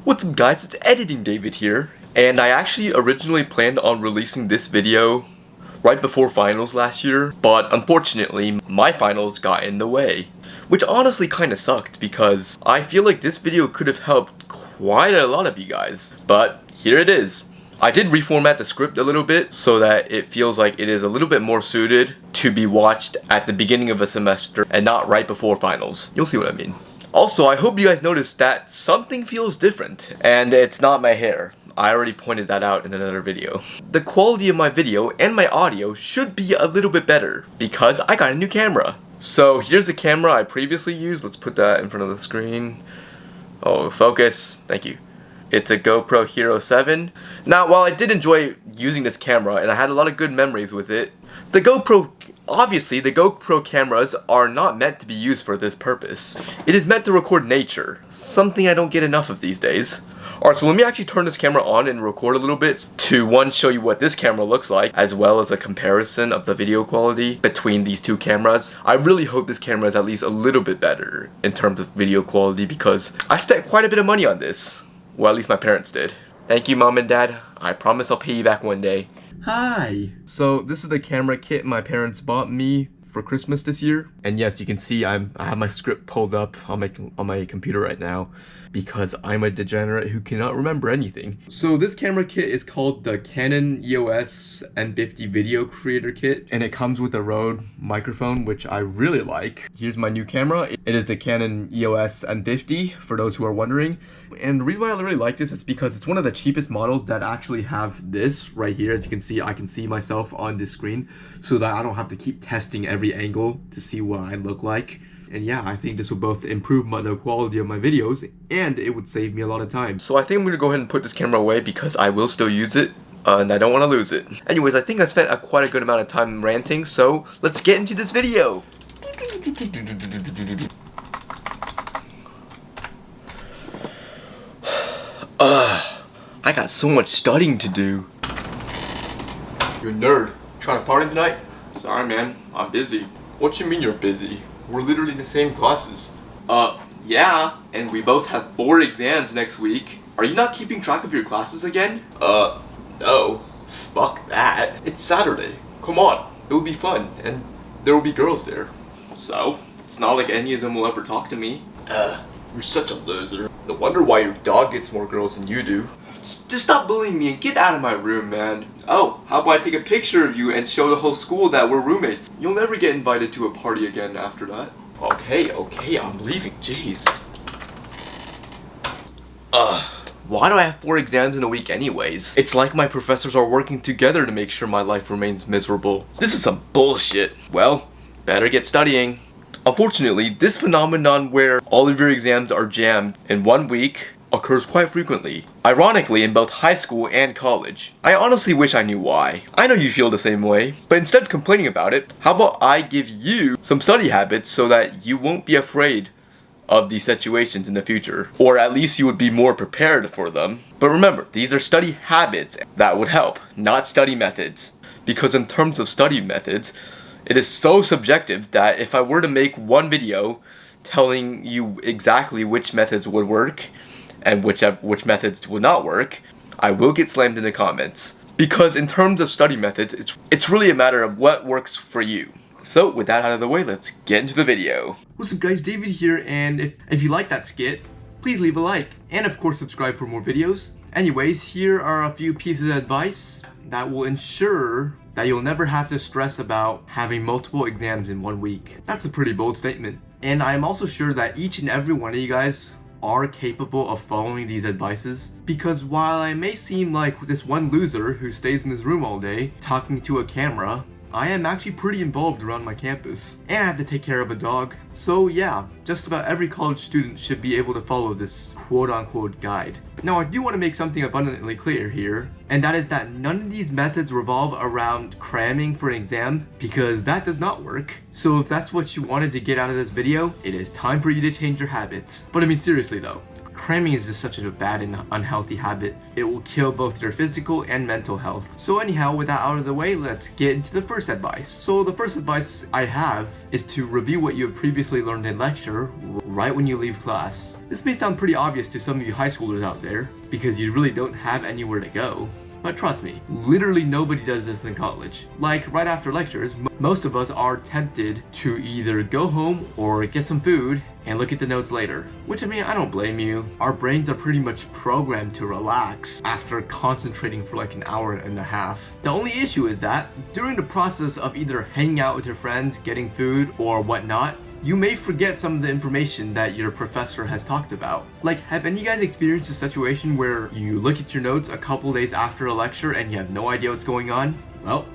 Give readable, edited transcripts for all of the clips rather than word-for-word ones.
What's up guys, it's Editing David here, and I actually originally planned on releasing this video right before finals last year, but unfortunately my finals got in the way, which honestly kinda sucked because I feel like this video could have helped quite a lot of you guys, but here it is. I did reformat the script a little bit so that it feels like it is a little bit more suited to be watched at the beginning of a semester and not right before finals. You'll see what I mean. Also, I hope you guys noticed that something feels different, and it's not my hair. I already pointed that out in another video. The quality of my video and my audio should be a little bit better because I got a new camera. So here's the camera I previously used. Let's put that in front of the screen. Oh, focus. Thank you. It's a GoPro Hero 7. Now, while I did enjoy using this camera and I had a lot of good memories with it, obviously the GoPro cameras are not meant to be used for this purpose. It is meant to record nature, something I don't get enough of these days. Alright, so let me actually turn this camera on and record a little bit to, one, show you what this camera looks like, as well as a comparison of the video quality between these two cameras. I really hope this camera is at least a little bit better in terms of video quality because I spent quite a bit of money on this. Well, at least my parents did. Thank you, Mom and Dad. I promise I'll pay you back one day. Hi! So this is the camera kit my parents bought me for Christmas this year. And yes, you can see I have my script pulled up on my computer right now because I'm a degenerate who cannot remember anything. So this camera kit is called the Canon EOS N50 Video Creator Kit, and it comes with a Rode microphone, which I really like. Here's my new camera. It is the Canon EOS N50, for those who are wondering. And the reason why I really like this is because it's one of the cheapest models that actually have this right here. As you can see, I can see myself on this screen so that I don't have to keep testing every angle to see what I look like. And yeah, I think this will both improve the quality of my videos and it would save me a lot of time. So I think I'm going to go ahead and put this camera away because I will still use it and I don't want to lose it. Anyways, I think I spent quite a good amount of time ranting, so let's get into this video. I got so much studying to do. You nerd. Trying to party tonight? Sorry man, I'm busy. What you mean you're busy? We're literally in the same classes. Yeah, and we both have 4 exams next week. Are you not keeping track of your classes again? No. Fuck that. It's Saturday. Come on, it will be fun, and there will be girls there. So, it's not like any of them will ever talk to me. You're such a loser. No wonder why your dog gets more girls than you do. Just stop bullying me and get out of my room, man. Oh, how about I take a picture of you and show the whole school that we're roommates? You'll never get invited to a party again after that. Okay, I'm leaving, jeez. Why do I have 4 exams in a week anyways? It's like my professors are working together to make sure my life remains miserable. This is some bullshit. Well, better get studying. Unfortunately, this phenomenon where all of your exams are jammed in 1 week occurs quite frequently. Ironically, in both high school and college. I honestly wish I knew why. I know you feel the same way, but instead of complaining about it, how about I give you some study habits so that you won't be afraid of these situations in the future, or at least you would be more prepared for them. But remember, these are study habits that would help, not study methods. Because in terms of study methods, it is so subjective that if I were to make one video telling you exactly which methods would work and which methods would not work, I will get slammed in the comments. Because in terms of study methods, it's really a matter of what works for you. So with that out of the way, let's get into the video. What's up guys, David here, and if you like that skit, please leave a like. And of course subscribe for more videos. Anyways, here are a few pieces of advice that will ensure that you'll never have to stress about having multiple exams in 1 week. That's a pretty bold statement. And I'm also sure that each and every one of you guys are capable of following these advices, because while I may seem like this one loser who stays in his room all day talking to a camera, I am actually pretty involved around my campus, and I have to take care of a dog. So yeah, just about every college student should be able to follow this quote-unquote guide. Now I do want to make something abundantly clear here, and that is that none of these methods revolve around cramming for an exam, because that does not work. So if that's what you wanted to get out of this video, it is time for you to change your habits. But I mean seriously though, cramming is just such a bad and unhealthy habit. It will kill both your physical and mental health. So anyhow, with that out of the way, let's get into the first advice. So the first advice I have is to review what you have previously learned in lecture right when you leave class. This may sound pretty obvious to some of you high schoolers out there, because you really don't have anywhere to go. But trust me, literally nobody does this in college. Like, right after lectures, most of us are tempted to either go home or get some food and look at the notes later. Which, I mean, I don't blame you. Our brains are pretty much programmed to relax after concentrating for like an hour and a half. The only issue is that during the process of either hanging out with your friends, getting food, or whatnot, you may forget some of the information that your professor has talked about. Like, have any of you guys experienced a situation where you look at your notes a couple days after a lecture and you have no idea what's going on? Well,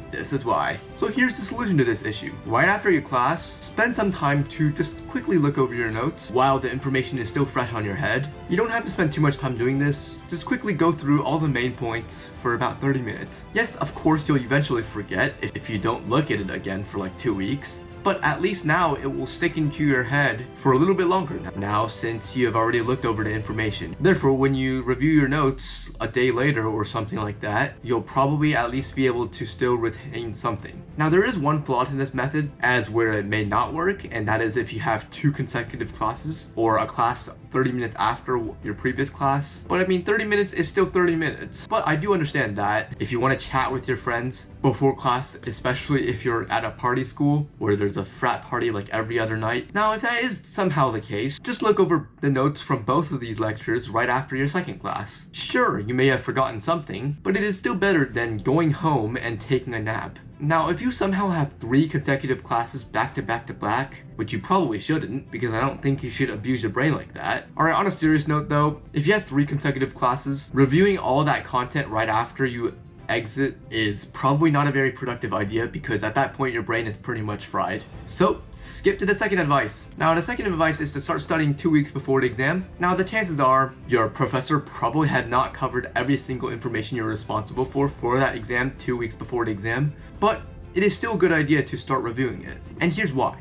this is why. So here's the solution to this issue. Right after your class, spend some time to just quickly look over your notes while the information is still fresh on your head. You don't have to spend too much time doing this. Just quickly go through all the main points for about 30 minutes. Yes, of course you'll eventually forget if you don't look at it again for like 2 weeks. But at least now it will stick into your head for a little bit longer now since you have already looked over the information. Therefore, when you review your notes a day later or something like that, you'll probably at least be able to still retain something. Now, there is one flaw to this method as where it may not work, and that is if you have 2 consecutive classes or a class 30 minutes after your previous class. But I mean, 30 minutes is still 30 minutes. But I do understand that if you want to chat with your friends before class, especially if you're at a party school where there's a frat party like every other night. Now, if that is somehow the case, just look over the notes from both of these lectures right after your second class. Sure, you may have forgotten something, but it is still better than going home and taking a nap. Now, if you somehow have 3 consecutive classes back to back to back, which you probably shouldn't, because I don't think you should abuse your brain like that. Alright, on a serious note though, if you have 3 consecutive classes, reviewing all that content right after you exit is probably not a very productive idea because at that point your brain is pretty much fried. So skip to the second advice. Now, the second advice is to start studying 2 weeks before the exam. Now, the chances are your professor probably had not covered every single information you're responsible for that exam 2 weeks before the exam, but it is still a good idea to start reviewing it. And here's why.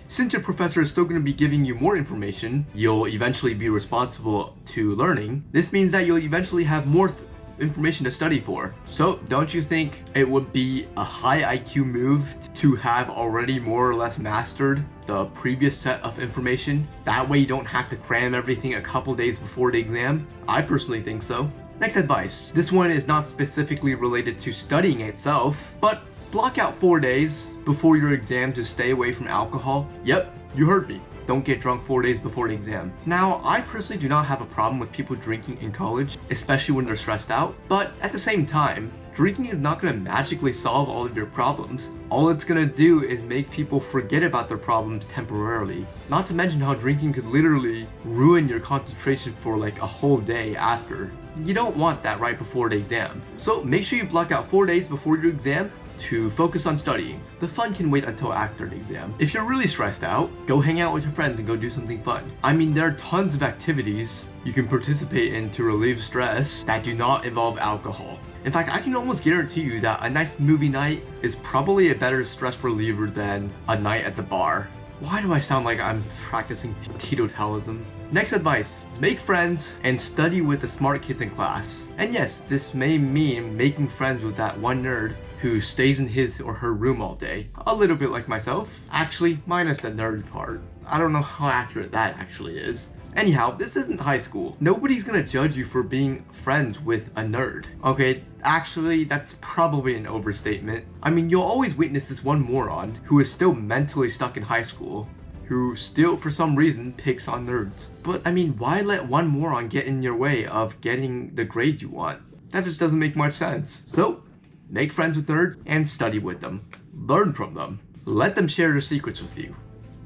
Since your professor is still going to be giving you more information you'll eventually be responsible to learning, this means that you'll eventually have more information to study for. So don't you think it would be a high IQ move to have already more or less mastered the previous set of information? That way you don't have to cram everything a couple days before the exam. I personally think so. Next advice. This one is not specifically related to studying itself, but block out 4 days before your exam to stay away from alcohol. Yep, you heard me. Don't get drunk 4 days before the exam. Now, I personally do not have a problem with people drinking in college, especially when they're stressed out, but at the same time, drinking is not going to magically solve all of your problems. All it's going to do is make people forget about their problems temporarily. Not to mention how drinking could literally ruin your concentration for like a whole day after. You don't want that right before the exam. So make sure you block out 4 days before your exam to focus on studying. The fun can wait until after the exam. If you're really stressed out, go hang out with your friends and go do something fun. I mean, there are tons of activities you can participate in to relieve stress that do not involve alcohol. In fact, I can almost guarantee you that a nice movie night is probably a better stress reliever than a night at the bar. Why do I sound like I'm practicing teetotalism? Next advice, make friends and study with the smart kids in class. And yes, this may mean making friends with that one nerd who stays in his or her room all day. A little bit like myself. Actually, minus the nerd part. I don't know how accurate that actually is. Anyhow, this isn't high school. Nobody's gonna judge you for being friends with a nerd. Okay, actually, that's probably an overstatement. I mean, you'll always witness this one moron who is still mentally stuck in high school, who still, for some reason, picks on nerds. But I mean, why let one moron get in your way of getting the grade you want? That just doesn't make much sense. So, make friends with nerds and study with them. Learn from them. Let them share their secrets with you.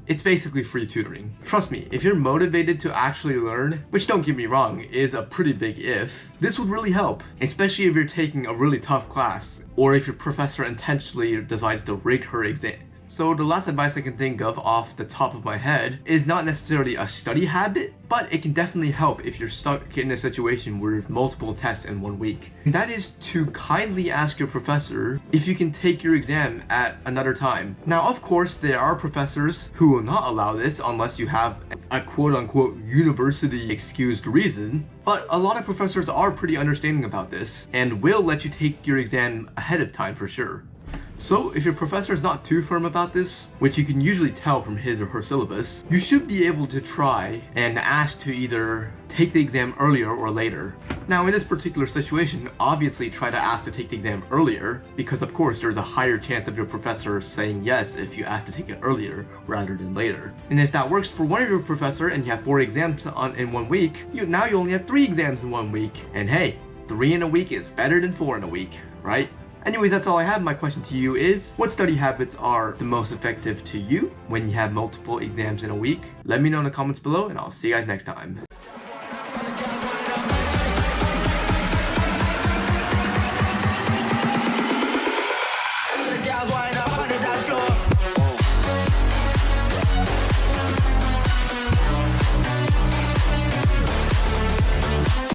It's basically free tutoring. Trust me, if you're motivated to actually learn, which don't get me wrong, is a pretty big if, this would really help, especially if you're taking a really tough class, or if your professor intentionally decides to rig her exam. So the last advice I can think of off the top of my head is not necessarily a study habit, but it can definitely help if you're stuck in a situation where there's multiple tests in 1 week. And that is to kindly ask your professor if you can take your exam at another time. Now, of course, there are professors who will not allow this unless you have a quote-unquote university excused reason, but a lot of professors are pretty understanding about this and will let you take your exam ahead of time for sure. So if your professor is not too firm about this, which you can usually tell from his or her syllabus, you should be able to try and ask to either take the exam earlier or later. Now in this particular situation, obviously try to ask to take the exam earlier, because of course there's a higher chance of your professor saying yes if you ask to take it earlier rather than later. And if that works for one of your professor and you have 4 exams in 1 week, now you only have 3 exams in 1 week. And hey, 3 in a week is better than 4 in a week, right? Anyways, that's all I have. My question to you is, what study habits are the most effective to you when you have multiple exams in a week? Let me know in the comments below, and I'll see you guys next time.